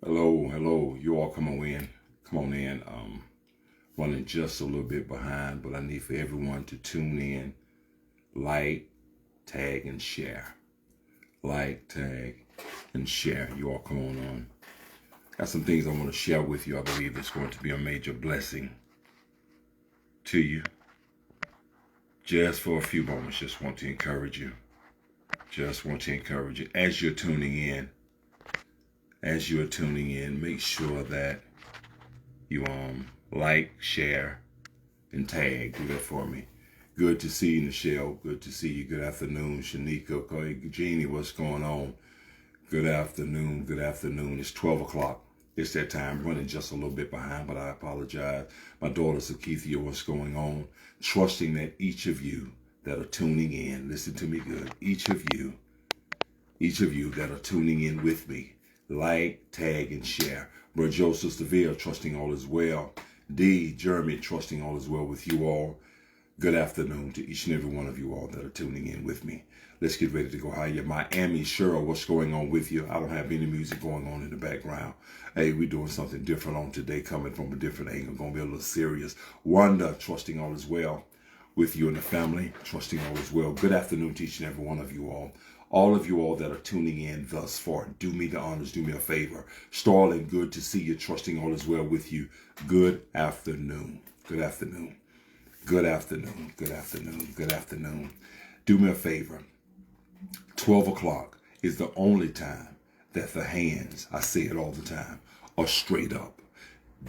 Hello. You all come on in. Come on in. Running just a little bit behind, but I need for everyone to tune in, like, tag, and share. Like, tag, and share. You all come on. Got some things I want to share with you. I believe it's going to be a major blessing to you. Just for a few moments, just want to encourage you. Just want to encourage you. As you're tuning in, make sure that you like, share, and tag. Do that for me. Good to see you, Michelle. Good to see you. Good afternoon, Shanika. Jeannie, what's going on? Good afternoon. It's 12 o'clock. It's that time. Running just a little bit behind, but I apologize. My daughter, Sakithia, what's going on? Trusting that each of you that are tuning in, listen to me good. Each of you that are tuning in with me, like, tag, and share. Brother Joe, Sister Vera, trusting all is well. D, Jeremy, trusting all is well with you all. Good afternoon to each and every one of you all that are tuning in with me. Let's get ready to go higher. Miami, Cheryl, what's going on with you? I don't have any music going on in the background. Hey, we're doing something different on today, coming from a different angle, going to be a little serious. Wanda, trusting all is well with you and the family, trusting all is well. Good afternoon to each and every one of you all. All of you all that are tuning in thus far, do me the honors, do me a favor. Starling, good to see you, trusting all is well with you. Good afternoon. Good afternoon. Good afternoon. Good afternoon. Good afternoon. Do me a favor. 12 o'clock is the only time that the hands, I say it all the time, are straight up.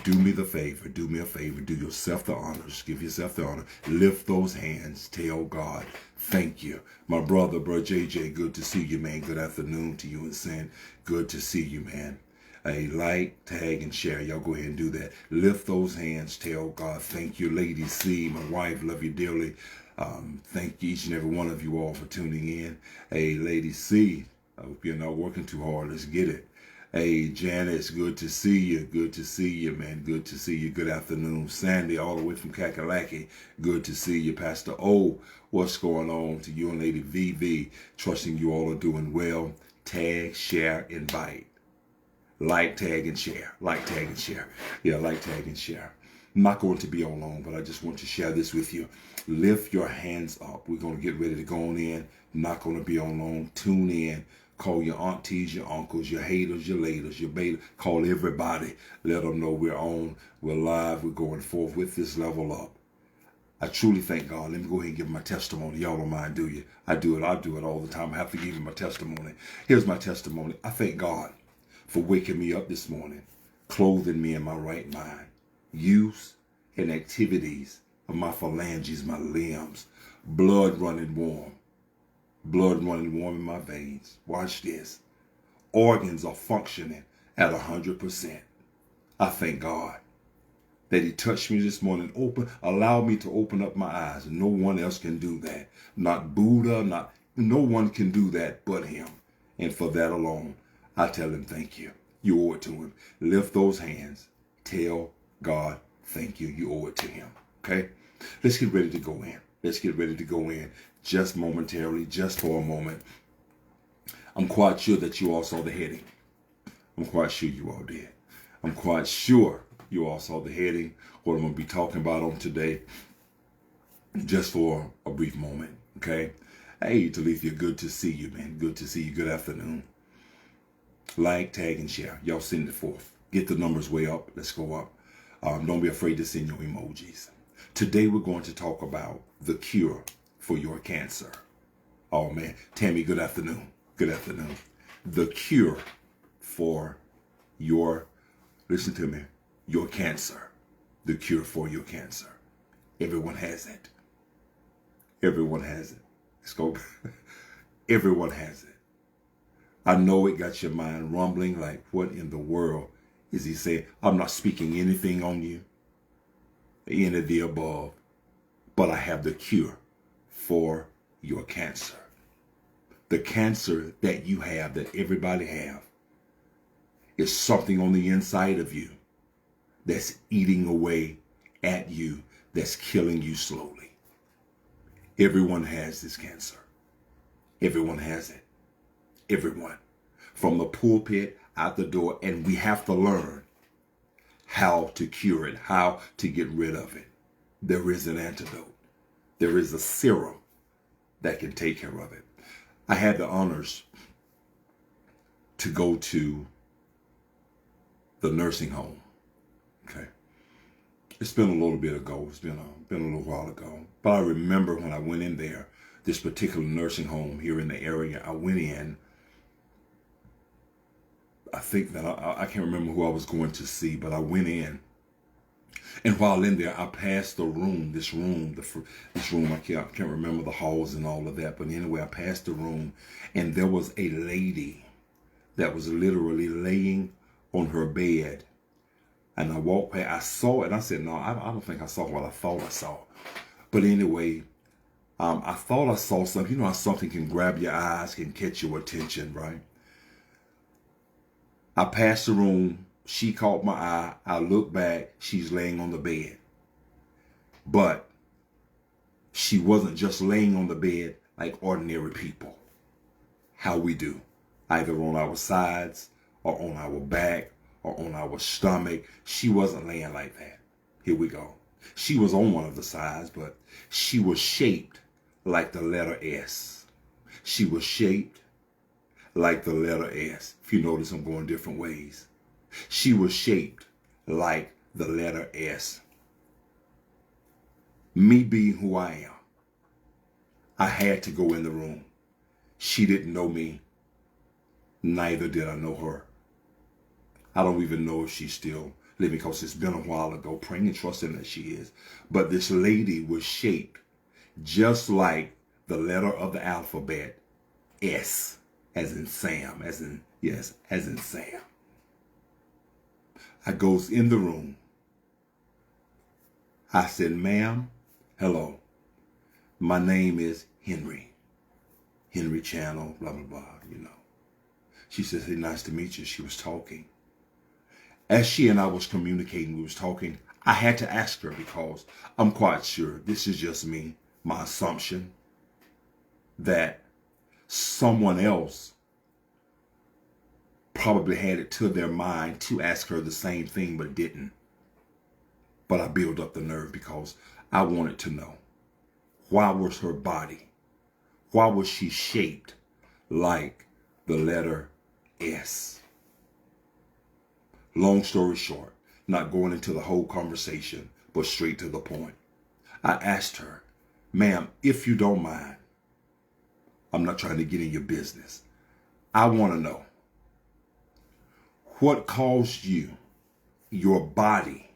Do me the favor, do me a favor, do yourself the honors, give yourself the honor, lift those hands, tell God, thank you. My brother JJ, good to see you, man. Good afternoon to you and Sin. Good to see you, man. Hey, like, tag, and share. Y'all go ahead and do that. Lift those hands, tell God, thank you. Lady C, my wife, love you dearly. Thank you, each and every one of you all for tuning in. Hey, Lady C, I hope you're not working too hard. Let's get it. Hey, Janice, good to see you. Good to see you, man. Good to see you. Good afternoon. Sandy, all the way from Kakalaki. Good to see you. Pastor O, what's going on to you and Lady VV? Trusting you all are doing well. Tag, share, invite. Like, tag, and share. Like, tag, and share. Yeah, like, tag, and share. I'm not going to be on long, but I just want to share this with you. Lift your hands up. We're going to get ready to go on in. Not going to be on long. Tune in. Call your aunties, your uncles, your haters, your laters, your beta. Call everybody. Let them know we're on. We're live. We're going forth with this level up. I truly thank God. Let me go ahead and give my testimony. Y'all don't mind, do you? I do it all the time. I have to give you my testimony. Here's my testimony. I thank God for waking me up this morning, clothing me in my right mind, use and activities of my phalanges, my limbs, blood running warm in my veins. Watch this. Organs are functioning at 100%. I thank God that he touched me this morning, allowed me to open up my eyes. No one else can do that. Not Buddha, no one can do that but him. And for that alone, I tell him thank you. You owe it to him. Lift those hands. Tell God thank you. You owe it to him. Okay? Let's get ready to go in. Let's get ready to go in just momentarily, just for a moment. I'm quite sure that you all saw the heading. I'm quite sure you all did. I'm quite sure you all saw the heading, what I'm going to be talking about on today, just for a brief moment. Okay? Hey, Talithia, good to see you, man. Good to see you. Good afternoon. Like, tag, and share. Y'all send it forth. Get the numbers way up. Let's go up. Don't be afraid to send your emojis. Today we're going to talk about the cure for your cancer. Oh man, Tammy, good afternoon. Good afternoon. The cure for your, listen to me, your cancer. The cure for your cancer. Everyone has it. Everyone has it. Let's go. Everyone has it. I know it got your mind rumbling like, what in the world is he saying? I'm not speaking anything on you, any of the above, but I have the cure for your cancer. The cancer that you have, that everybody have, is something on the inside of you that's eating away at you, that's killing you slowly. Everyone has this cancer. Everyone has it. Everyone. From the pulpit, out the door, and we have to learn how to cure it, how to get rid of it. There is an antidote. There is a serum that can take care of it. I had the honors to go to the nursing home. Okay. It's been a little bit ago. It's been a little while ago. But I remember when I went in there, this particular nursing home here in the area, I went in. I think that I can't remember who I was going to see, but I went in. And while in there, I passed the room, this room, I can't remember the halls and all of that. But anyway, I passed the room, and there was a lady that was literally laying on her bed. And I walked past, I saw it, and I said, no, I don't think I saw what I thought I saw. But anyway, I thought I saw something. You know how something can grab your eyes, can catch your attention, right? I passed the room. She caught my eye. I looked back. She's laying on the bed. But she wasn't just laying on the bed like ordinary people. How we do. Either on our sides or on our back or on our stomach. She wasn't laying like that. Here we go. She was on one of the sides, but she was shaped like the letter S. She was shaped like the letter S. If you notice, I'm going different ways. She was shaped like the letter S. Me being who I am, I had to go in the room. She didn't know me. Neither did I know her. I don't even know if she's still living because it's been a while ago, praying and trusting that she is. But this lady was shaped just like the letter of the alphabet, S, as in Sam, as in Sam. I goes in the room. I said, ma'am, hello. My name is Henry. Henry Channel, blah, blah, blah, you know. She says, hey, nice to meet you. She was talking. As she and I was communicating, we was talking, I had to ask her because I'm quite sure, this is just me, my assumption, that someone else probably had it to their mind to ask her the same thing, but didn't. But I built up the nerve because I wanted to know, why was her body, why was she shaped like the letter S? Long story short, not going into the whole conversation, but straight to the point. I asked her, ma'am, if you don't mind, I'm not trying to get in your business. I want to know, what caused you, your body,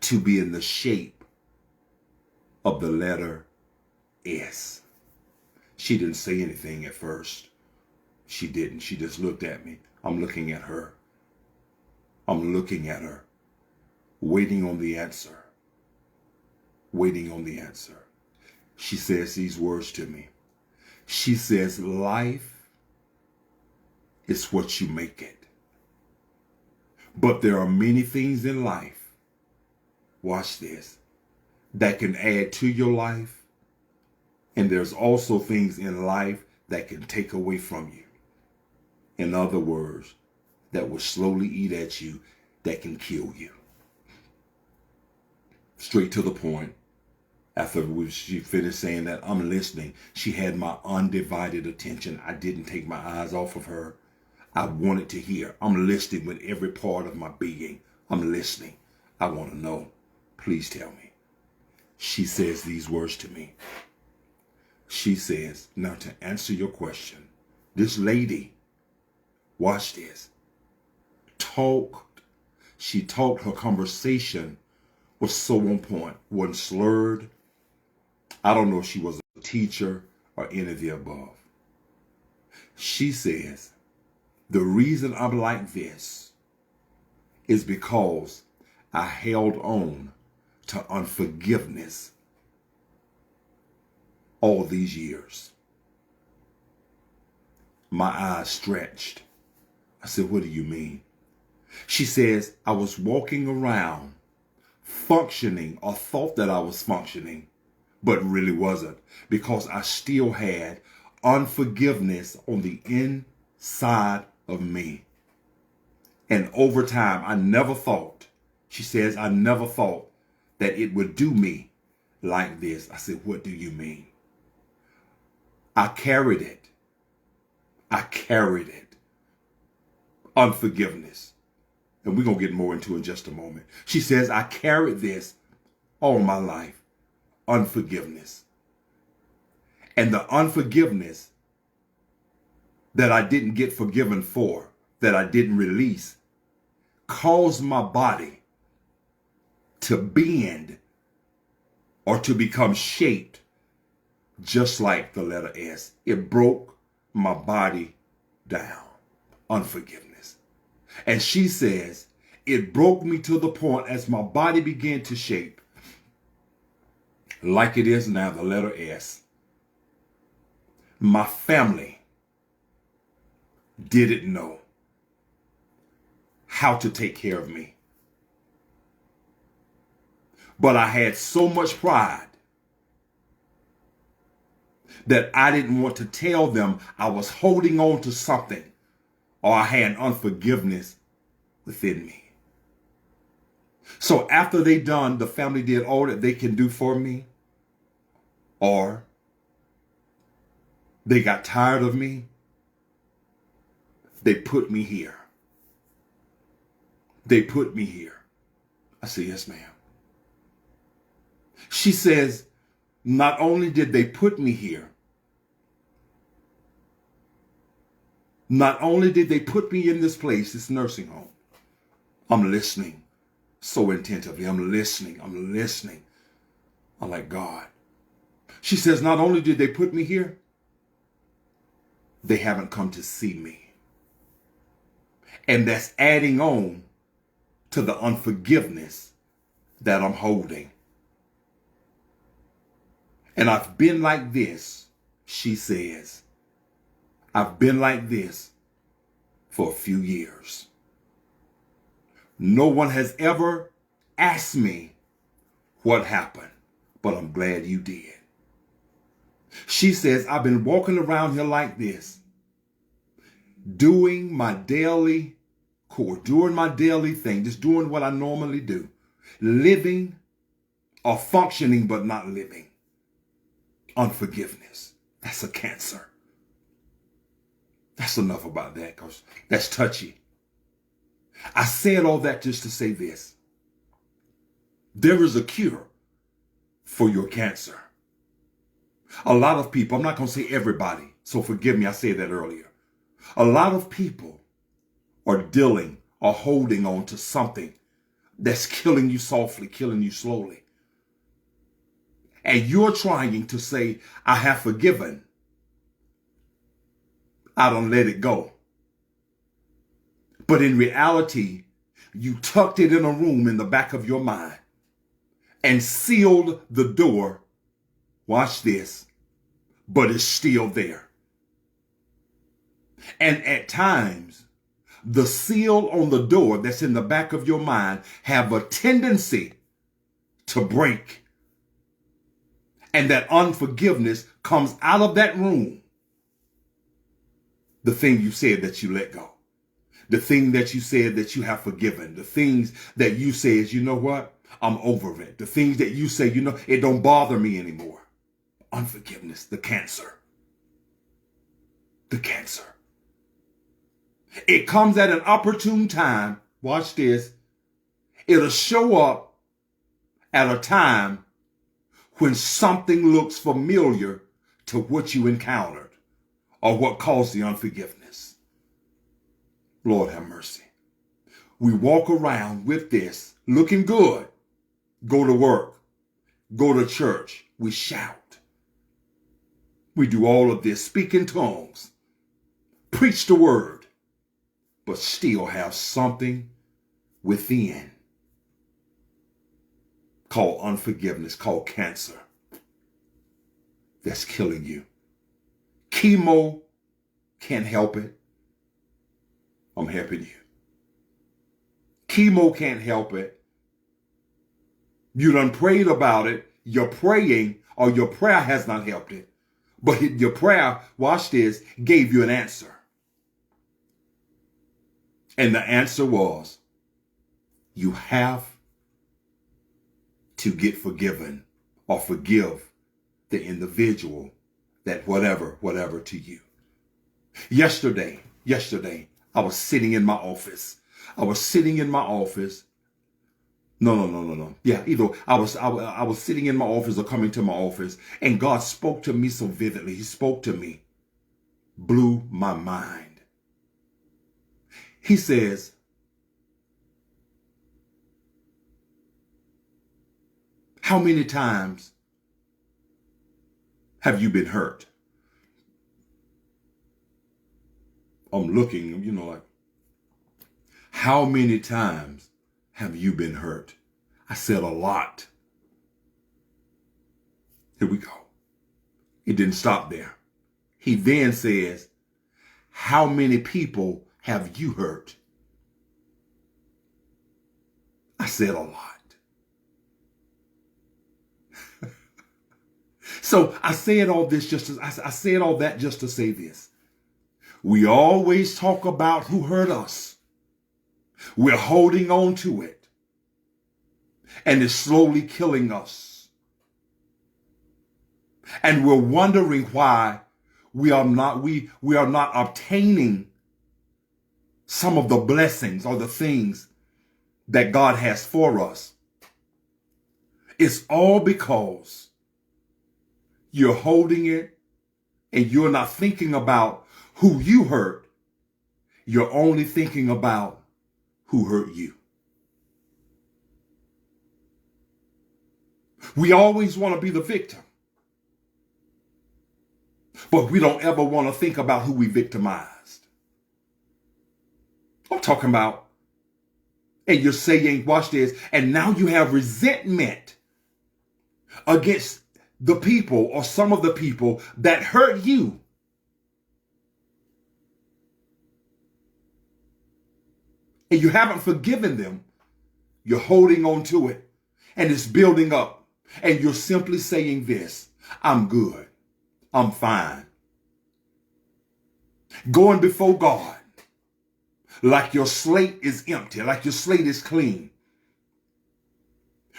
to be in the shape of the letter S? She didn't say anything at first. She didn't. She just looked at me. I'm looking at her. I'm looking at her, waiting on the answer. Waiting on the answer. She says these words to me. She says, life is what you make it. But there are many things in life, watch this, that can add to your life. And there's also things in life that can take away from you. In other words, that will slowly eat at you, that can kill you. Straight to the point. After she finished saying that, I'm listening. She had my undivided attention. I didn't take my eyes off of her. I wanted to hear. I'm listening with every part of my being. I'm listening. I want to know. Please tell me. She says these words to me. She says, now to answer your question, this lady, watch this, she talked, her conversation was so on point, wasn't slurred. I don't know if she was a teacher or any of the above. She says, the reason I'm like this is because I held on to unforgiveness all these years. My eyes stretched. I said, what do you mean? She says, I was walking around functioning or thought that I was functioning, but really wasn't, because I still had unforgiveness on the inside of me. And over time, I never thought, she says, I never thought that it would do me like this. I said, what do you mean? I carried it. I carried it. Unforgiveness. And we're going to get more into it in just a moment. She says, I carried this all my life. Unforgiveness. And the unforgiveness that I didn't get forgiven for, that I didn't release, caused my body to bend or to become shaped just like the letter S. It broke my body down. Unforgiveness. And she says, it broke me to the point as my body began to shape like it is now, the letter S. My family didn't know how to take care of me. But I had so much pride that I didn't want to tell them I was holding on to something or I had unforgiveness within me. So after the family did all that they can do for me, or they got tired of me, they put me here. They put me here. I say, yes, ma'am. She says, not only did they put me here, not only did they put me in this place, this nursing home, I'm listening so attentively. I'm listening. I'm like, God. She says, not only did they put me here, they haven't come to see me. And that's adding on to the unforgiveness that I'm holding. And I've been like this, she says. I've been like this for a few years. No one has ever asked me what happened, but I'm glad you did. She says, I've been walking around here like this, doing my daily core, doing my daily thing, just doing what I normally do, living or functioning but not living. Unforgiveness. That's a cancer. That's enough about that because that's touchy. I said all that just to say this. There is a cure for your cancer. A lot of people, I'm not going to say everybody, so forgive me, I said that earlier. A lot of people are dealing or holding on to something that's killing you softly, killing you slowly. And you're trying to say, I have forgiven. I don't let it go. But in reality, you tucked it in a room in the back of your mind and sealed the door. Watch this, but it's still there. And at times, the seal on the door that's in the back of your mind have a tendency to break. And that unforgiveness comes out of that room. The thing you said that you let go. The thing that you said that you have forgiven. The things that you say is, you know what? I'm over it. The things that you say, you know, it don't bother me anymore. Unforgiveness, the cancer. The cancer. It comes at an opportune time. Watch this. It'll show up at a time when something looks familiar to what you encountered or what caused the unforgiveness. Lord have mercy. We walk around with this looking good. Go to work. Go to church. We shout. We do all of this, speak in tongues, preach the word, but still have something within called unforgiveness, called cancer, that's killing you. Chemo can't help it. I'm helping you. Chemo can't help it. You done prayed about it. You're praying, or your prayer has not helped it. But your prayer, watch this, gave you an answer. And the answer was, you have to get forgiven or forgive the individual that whatever to you. Yesterday, I was sitting in my office. No. Yeah, either I was sitting in my office or coming to my office, and God spoke to me so vividly. He spoke to me, blew my mind. He says, how many times have you been hurt? I'm looking, like, how many times have you been hurt? I said a lot. Here we go. It didn't stop there. He then says, how many people have you hurt? I said a lot. So I said all that just to say this. We always talk about who hurt us. We're holding on to it. And it's slowly killing us. And we're wondering why we are not obtaining some of the blessings or the things that God has for us. It's all because you're holding it and you're not thinking about who you hurt. You're only thinking about who hurt you. We always want to be the victim, but we don't ever want to think about who we victimized. I'm talking about, and you're saying, watch this, and now you have resentment against the people or some of the people that hurt you. And you haven't forgiven them. You're holding on to it, and it's building up. And you're simply saying this, I'm good. I'm fine. Going before God like your slate is empty, like your slate is clean.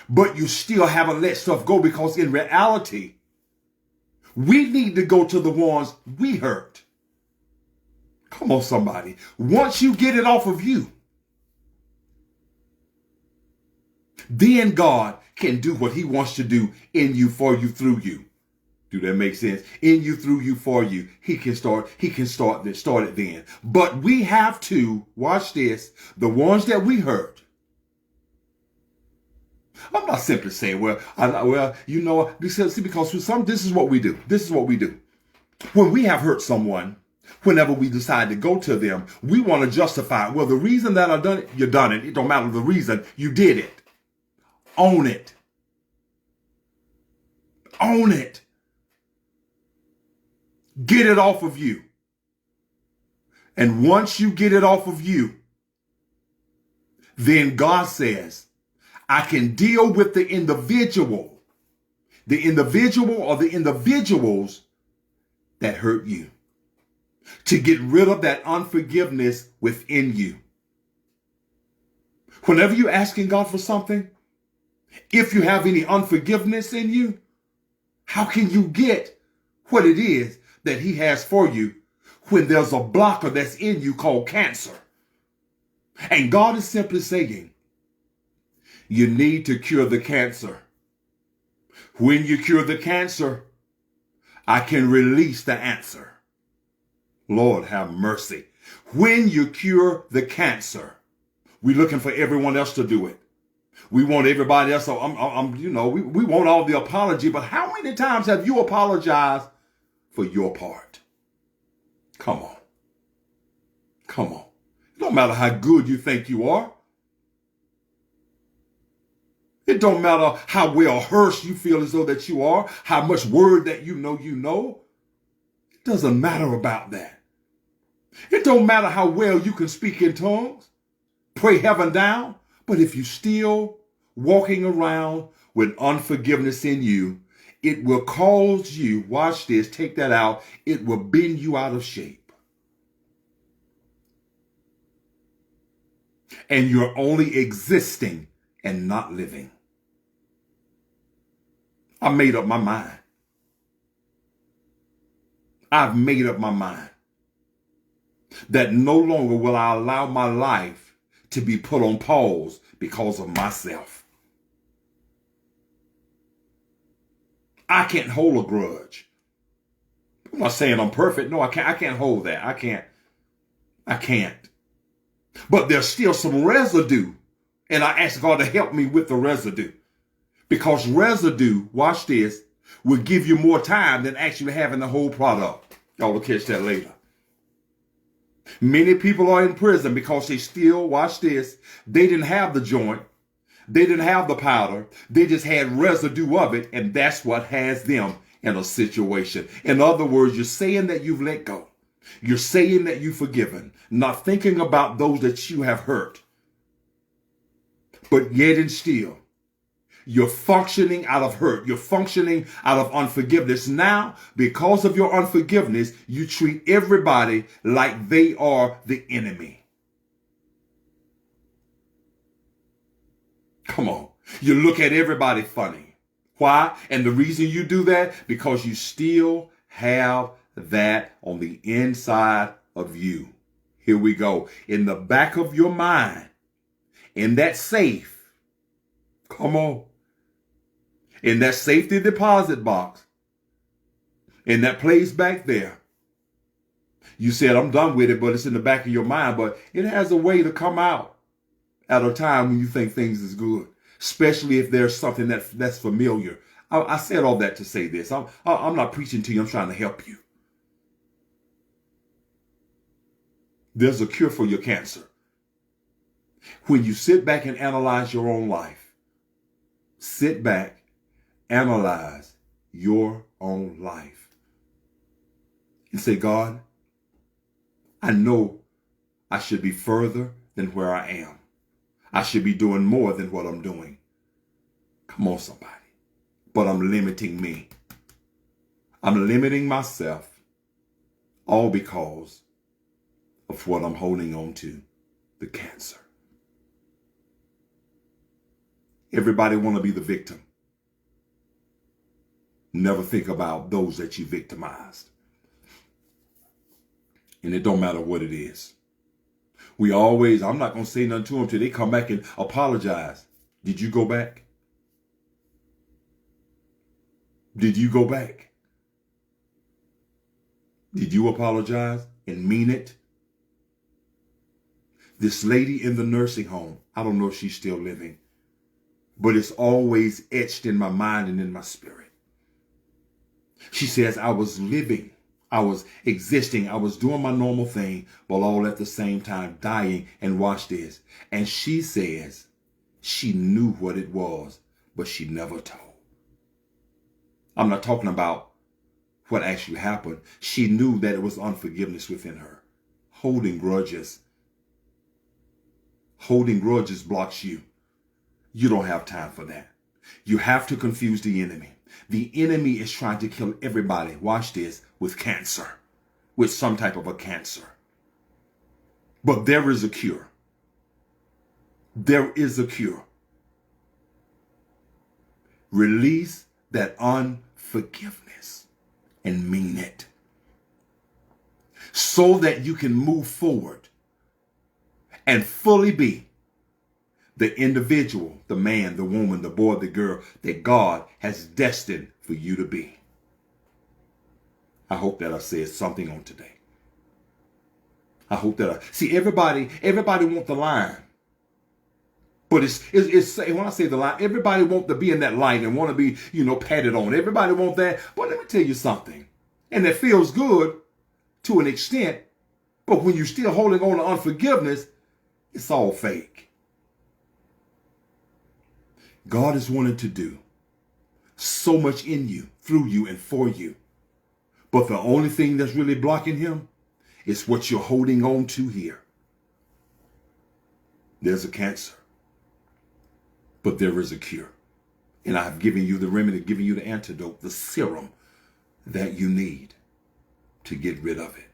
But you still haven't let stuff go, because in reality, we need to go to the ones we hurt. Come on, somebody. Once you get it off of you, then God can do what he wants to do in you, for you, through you. Do that make sense? In you, through you, for you. He can start it then. But we have to, watch this, the ones that we hurt. I'm not simply saying, because with some, this is what we do. This is what we do. When we have hurt someone, whenever we decide to go to them, we want to justify, well, the reason that I done it, you done it. It don't matter the reason, you did it. Own it. Own it. Get it off of you. And once you get it off of you, then God says, I can deal with the individual or the individuals that hurt you, to get rid of that unforgiveness within you. Whenever you're asking God for something, if you have any unforgiveness in you, how can you get what it is that he has for you when there's a blocker that's in you called cancer? And God is simply saying, you need to cure the cancer. When you cure the cancer, I can release the answer. Lord, have mercy. When you cure the cancer, we're looking for everyone else to do it. We want everybody else. So we want all the apology, but how many times have you apologized for your part? Come on. Come on. It don't matter how good you think you are. It don't matter how well rehearsed you feel as though that you are, how much word that you know. It doesn't matter about that. It don't matter how well you can speak in tongues, pray heaven down, but if you still walking around with unforgiveness in you, it will cause you, watch this, take that out, it will bend you out of shape. and you're only existing and not living. I made up my mind. I've made up my mind that no longer will I allow my life to be put on pause because of myself. I can't hold a grudge. I'm not saying I'm perfect. No, I can't hold that. I can't. But there's still some residue. And I ask God to help me with the residue. Because residue, watch this, will give you more time than actually having the whole product. Y'all will catch that later. Many people are in prison because they still, watch this, they didn't have the joint. They didn't have the powder. They just had residue of it. And that's what has them in a situation. In other words, you're saying that you've let go. You're saying that you've forgiven, not thinking about those that you have hurt. But yet and still, you're functioning out of hurt. You're functioning out of unforgiveness. Now, because of your unforgiveness, you treat everybody like they are the enemy. Come on. You look at everybody funny. Why? And the reason you do that, because you still have that on the inside of you. Here we go. In the back of your mind, in that safe, come on, in that safety deposit box, in that place back there, you said, I'm done with it, but it's in the back of your mind. But it has a way to come out at a time when you think things is good, especially if there's something that's familiar. I said all that to say this. I'm not preaching to you. I'm trying to help you. There's a cure for your cancer. When you sit back and analyze your own life, sit back, analyze your own life, and say, God, I know I should be further than where I am. I should be doing more than what I'm doing. Come on, somebody. But I'm limiting me. I'm limiting myself, all because of what I'm holding on to, the cancer. Everybody want to be the victim. Never think about those that you victimized. And it don't matter what it is. I'm not going to say nothing to them till they come back and apologize. Did you go back? Did you go back? Did you apologize and mean it? This lady in the nursing home, I don't know if she's still living, but it's always etched in my mind and in my spirit. She says, I was living, I was existing, I was doing my normal thing, but all at the same time dying. And watch this. And she says she knew what it was, but she never told. I'm not talking about what actually happened. She knew that it was unforgiveness within her. Holding grudges. Holding grudges blocks you. You don't have time for that. You have to confuse the enemy. The enemy is trying to kill everybody, watch this, with cancer, with some type of a cancer. But there is a cure. There is a cure. Release that unforgiveness and mean it, so that you can move forward and fully be the individual, the man, the woman, the boy, the girl that God has destined for you to be. I hope that I said something on today. I hope that see, everybody want the line. But it's when I say the line, everybody want to be in that line and want to be, patted on. Everybody want that. But let me tell you something. And it feels good to an extent. But when you're still holding on to unforgiveness, it's all fake. God is wanting to do so much in you, through you, and for you. But the only thing that's really blocking him is what you're holding on to here. There's a cancer, but there is a cure. And I've given you the remedy, given you the antidote, the serum that you need to get rid of it.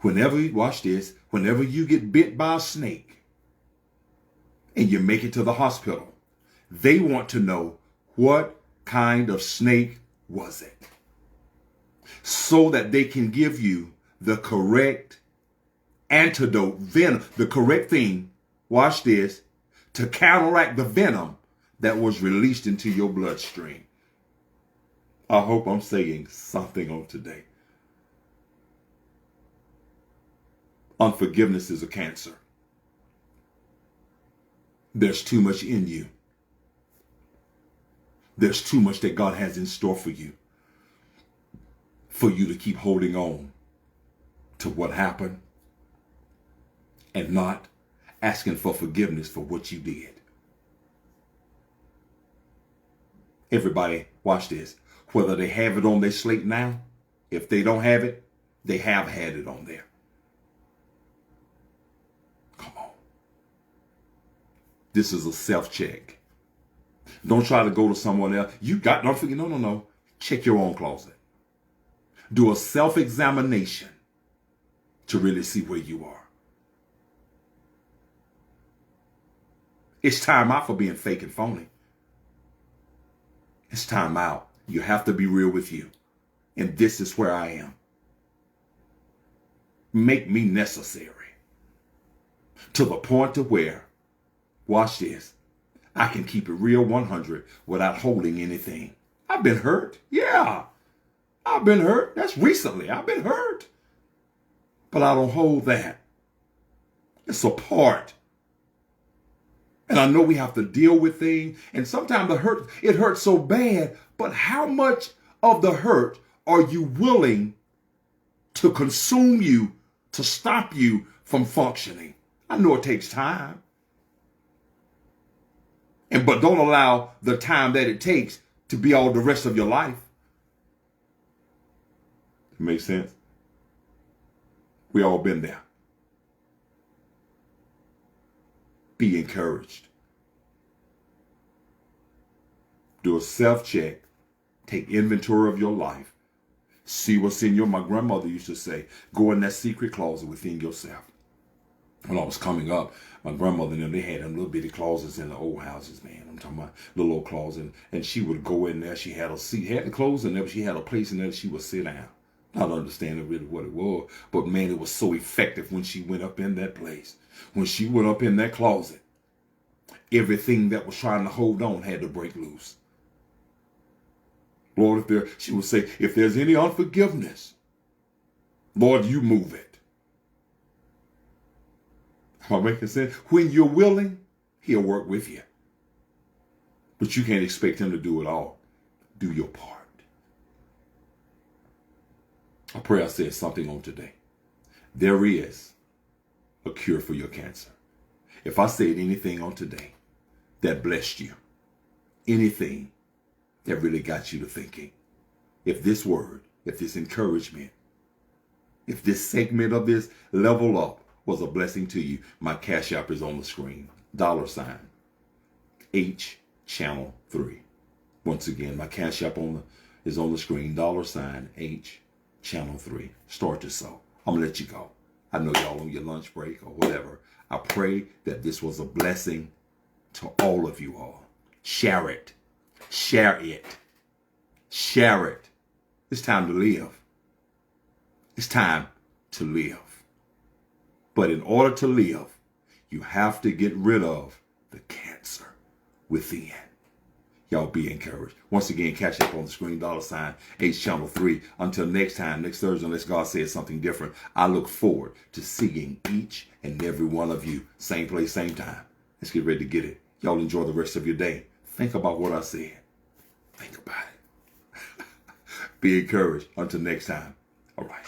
Whenever, watch this, whenever you get bit by a snake, and you make it to the hospital, they want to know what kind of snake was it, so that they can give you the correct antidote, venom, the correct thing, watch this, to counteract the venom that was released into your bloodstream. I hope I'm saying something on today. Unforgiveness is a cancer. There's too much in you. There's too much that God has in store for you to keep holding on to what happened and not asking for forgiveness for what you did. Everybody, watch this. Whether they have it on their slate now, if they don't have it, they have had it on there. Come on. This is a self-check. Don't try to go to someone else. Don't forget, no. Check your own closet. Do a self-examination to really see where you are. It's time out for being fake and phony. It's time out. You have to be real with you. And this is where I am. Make me necessary. To the point to where, watch this, I can keep it real 100 without holding anything. I've been hurt. Yeah. I've been hurt. That's recently. I've been hurt. But I don't hold that. It's a part. And I know we have to deal with things. And sometimes it hurts so bad. But how much of the hurt are you willing to consume you, to stop you from functioning? I know it takes time. But don't allow the time that it takes to be all the rest of your life. Makes sense? We all been there. Be encouraged. Do a self-check. Take inventory of your life. See what's in my grandmother used to say, go in that secret closet within yourself. When I was coming up, my grandmother and them, they had them little bitty closets in the old houses, man. I'm talking about little old closet. And she would go in there. She had a seat, had the clothes in there, but she had a place in there that she would sit down. Not understanding really what it was. But man, it was so effective when she went up in that place. When she went up in that closet, everything that was trying to hold on had to break loose. Lord, she would say, if there's any unforgiveness, Lord, you move it. Am I making sense? When you're willing, he'll work with you. But you can't expect him to do it all. Do your part. I pray I said something on today. There is a cure for your cancer. If I said anything on today that blessed you, anything that really got you to thinking, if this word, if this encouragement, if this segment of this level up was a blessing to you, my Cash App is on the screen. $H channel 3. Once again, my Cash App is on the screen. $H channel 3. Start to sow. I'm gonna let you go. I know y'all on your lunch break or whatever. I pray that this was a blessing to all of you all. Share it. Share it. Share it. It's time to live. It's time to live. But in order to live, you have to get rid of the cancer within. Y'all be encouraged. Once again, catch up on the screen, $H channel 3. Until next time, next Thursday, unless God says something different, I look forward to seeing each and every one of you. Same place, same time. Let's get ready to get it. Y'all enjoy the rest of your day. Think about what I said. Think about it. Be encouraged. Until next time. All right.